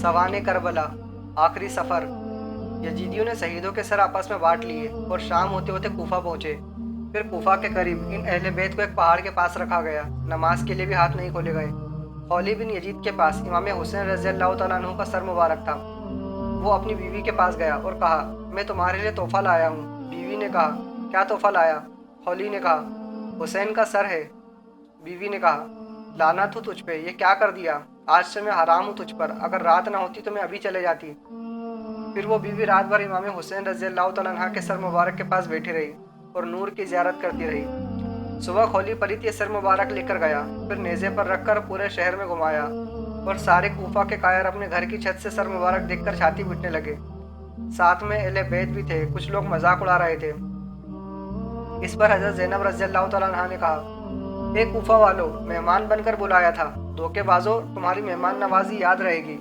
सवाने Karbala, आखिरी सफ़र। यजीदियों ने शहीदों के सर आपस में बांट लिए और शाम होते होते कूफा पहुँचे। फिर कूफा के करीब इन अहले बैत को एक पहाड़ के पास रखा गया। नमाज के लिए भी हाथ नहीं खोले गए। खौली बिन यजीद के पास इमाम हुसैन रज़ियल्लाहु तआला अन्हु का सर मुबारक था। वो अपनी बीवी के पास गया और कहा, मैं तुम्हारे लिए तोहफा लाया हूँ। बीवी ने कहा, क्या तोहफा लाया? खौली ने कहा, हुसैन का सर है। बीवी ने कहा, लानत हो तुझ पे, ये क्या कर दिया? आज से मैं हराम हूँ तुझ पर। अगर रात ना होती तो मैं अभी चले जाती। फिर वो बीवी रात भर इमाम हुसैन रज़ियल्लाहु तआला अन्हा के सर मुबारक के पास बैठी रही और नूर की ज़ियारत करती रही। सुबह खौली पलित ये सर मुबारक लेकर गया, फिर नेज़े पर रखकर पूरे शहर में घुमाया और सारे कूफा के कायर अपने घर की छत से सर मुबारक देखकर छाती पीटने लगे। साथ में अहले बैत भी थे। कुछ लोग मजाक उड़ा रहे थे। इस पर हज़रत ज़ैनब रज़ियल्लाहु तआला अन्हा ने कहा, ए कूफा वालों, मेहमान बनकर बुलाया था। धोखेबाजों, तुम्हारी मेहमान नवाजी याद रहेगी।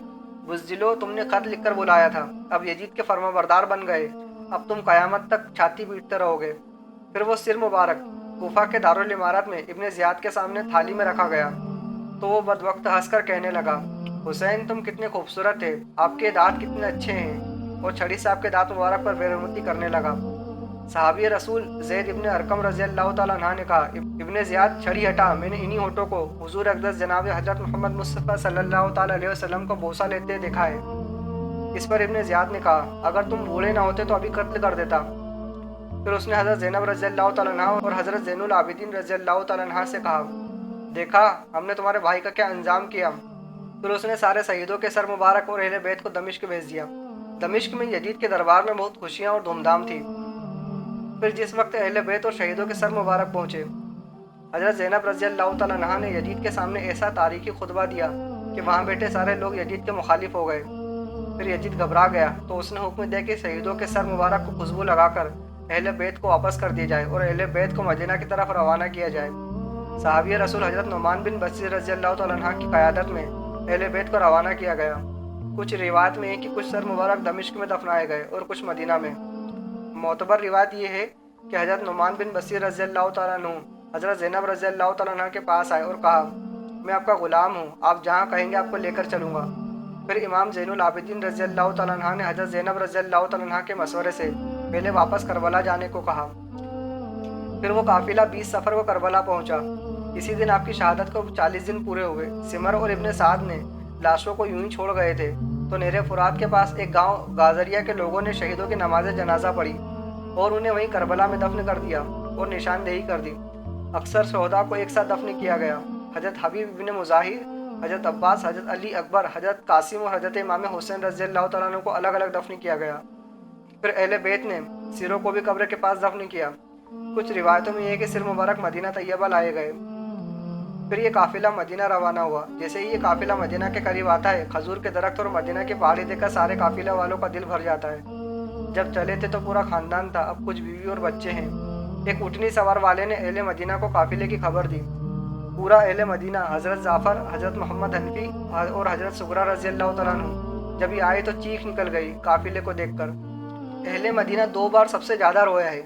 बुज़दिलो, तुमने खत लिखकर बुलाया था। अब यजीद के फर्माबरदार बन गए। अब तुम क़यामत तक छाती पीटते रहोगे। फिर वो सिर मुबारक कूफा के दारुल इमारत में इब्ने ज़ियाद के सामने थाली में रखा गया तो वो बदवक्त हंसकर कहने लगा, हुसैन तुम कितने खूबसूरत थे, आपके दांत कितने अच्छे हैं। और छड़ी से आपके दांत मुबारक पर बेरुमती करने लगा। सहाबी रसूल ज़ैद इब्ने अरकम रज़ियल्लाहु तआला अन्हा ने कहा, इब्ने ज़ियाद, छड़ी हटा। मैंने इन्हीं होठों को हुज़ूर अक़दस जनाब हज़रत मोहम्मद मुस्तफ़ा सल्लल्लाहु तआला अलैहि वसल्लम को बोसा लेते देखा है। इस पर इब्ने ज़ियाद ने कहा, अगर तुम बूढ़े ना होते तो अभी कत्ल कर देता। फिर उसने हज़रत ज़ैनब रज़ियल्लाहु तआला अन्हा और हज़रत ज़ैनुल आबिदीन रज़ियल्लाहु तआला अन्हा से कहा, देखा हमने तुम्हारे भाई का क्या अंजाम किया। फिर उसने सारे शहीदों के सर मुबारक और अहले बैत को दमिश्क भेज दिया। दमिश्क में यजीद के दरबार में बहुत खुशियाँ और धूमधाम थी। फिर जिस वक्त अहले बैत और शहीदों के सर मुबारक पहुँचे, हज़रत ज़ैनब रज़ियल्लाहु तआला अन्हा ने यजीद के सामने ऐसा तारीखी खुतबा दिया कि वहाँ बैठे सारे लोग यजीद के मुखालिफ हो गए। फिर यजीद घबरा गया तो उसने हुक्म दिया कि शहीदों के सर मुबारक को खुशबू लगाकर अहले बैत को वापस कर दिया जाए और अहले बैत को मदीना की तरफ रवाना किया जाए। सहाबी रसूल हज़रत नुमान बिन बशीर रज़ियल्लाहु तआला अन्हा की क़यादत में अहले बैत को रवाना किया गया। कुछ रिवायत में है कि कुछ सर मुबारक दमिश्क में दफनाए गए और कुछ मदीना में। मोतबर रिवायत ये है कि हज़रत नुमान बिन बशीर रज़ियल्लाहु तआला अन्हु हज़रत ज़ैनब रज़ियल्लाहु तआला अन्हा के पास आए और कहा, मैं आपका ग़ुलाम हूँ, आप जहाँ कहेंगे आपको लेकर चलूँगा। फिर इमाम ज़ैनुल आबिदीन रज़ियल्लाहु तआला अन्हा ने हज़रत ज़ैनब रज़ियल्लाहु तआला अन्हा के मशवरे से पहले वापस करबला जाने को कहा। फिर वो काफ़िला 20 सफ़र को करबला पहुँचा। इसी दिन आपकी शहादत को 40 दिन पूरे हुए। सिमर और इब्ने साद ने लाशों को यूं ही छोड़ गए थे तो नेरे फुरात के पास एक गांव गाजरिया के लोगों ने शहीदों की नमाज जनाजा पढ़ी और उन्हें वहीं करबला में दफन कर दिया और निशानदेही कर दी। अक्सर शहदा को एक साथ दफन किया गया। हज़रत हबीब इब्ने मुज़ाहिर, हज़रत अब्बास, हज़रत अली अकबर, हज़रत कासिम और हज़रत इमाम हुसैन रज़ियल्लाहु तआला अन्हु को अलग अलग दफन किया गया। फिर अहले बैत ने सिरों को भी कब्र के पास दफन किया। कुछ रिवायतों में यह है कि सिर मुबारक मदीना तैयबा लाए गए। फिर ये काफ़िला मदीना रवाना हुआ। जैसे ही ये काफ़िला मदीना के करीब आता है, खजूर के दरख्त और मदीना की पहाड़ी देखकर सारे काफ़िला वालों का दिल भर जाता है। जब चले थे तो पूरा ख़ानदान था, अब कुछ बीवी और बच्चे हैं। एक ऊँटनी सवार वाले ने अहले मदीना को काफ़िले की खबर दी। पूरा अहले मदीना हज़रत जाफ़र, हज़रत मोहम्मद हनफी और हज़रत सुगरा रज़ियल्लाहु तआला अन्हु जब ये आए तो चीख निकल गई काफ़िले को देखकर। अहले मदीना 2 बार सबसे ज़्यादा रोया है।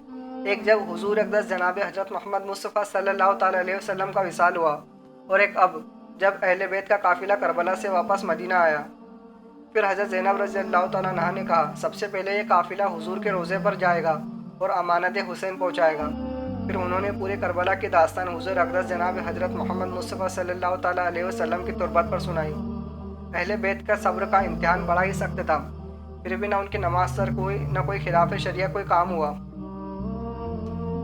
एक जब हुज़ूर अक़दस जनाब हज़रत मोहम्मद मुस्तफ़ा सल्लल्लाहु तआला अलैहि वसल्लम का विसाल हुआ और एक अब जब अहले बैत का काफ़िला करबला से वापस मदीना आया। फिर हज़रत ज़ैनब रज़ियल्लाहु तआला अन्हा ने कहा, सबसे पहले ये काफ़िला हुज़ूर के रोज़े पर जाएगा और अमानत हुसैन पहुँचाएगा। फिर उन्होंने पूरे करबला की दास्तान हुज़ूर अक़दस जनाब हज़रत मोहम्मद मुस्तफ़ा सल्लल्लाहु तआला अलैहि वसल्लम की तुरबत पर सुनाई। अहले बैत का सब्र का इम्तिहान बड़ा ही सख्त था, फिर भी ना उनकी नमाज तर्क हुई, न कोई खिलाफ शरिया कोई काम हुआ।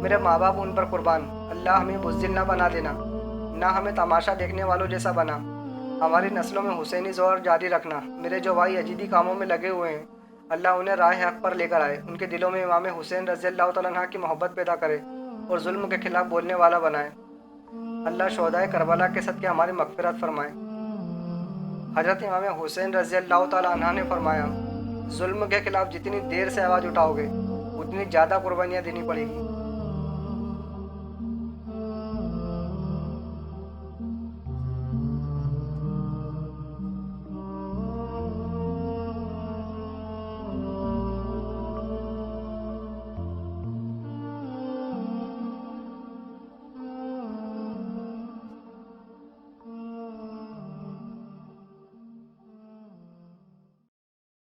मेरे माँ बाप उन पर कुर्बान, अल्लाह हमें बुज़दिल न बना देना, ना हमें तमाशा देखने वालों जैसा बना। हमारी नस्लों में हुसैनी ज़ोर जारी रखना। मेरे जो भाई अजीदी कामों में लगे हुए हैं, अल्लाह उन्हें राह हक़ पर लेकर आए। उनके दिलों में इमाम हुसैन रज़ियल्लाहु तआला अन्हा की मोहब्बत पैदा करे और जुल्म के खिलाफ बोलने वाला बनाए। अल्लाह शोहदाए करबला के सदक़े हमारी मग़फ़िरत फरमाए। हज़रत इमाम हुसैन रज़ियल्लाहु तआला अन्हा ने फरमाया, जुल्म के खिलाफ जितनी देर से आवाज़ उठाओगे उतनी ज़्यादा कुर्बानियाँ देनी पड़ेगी।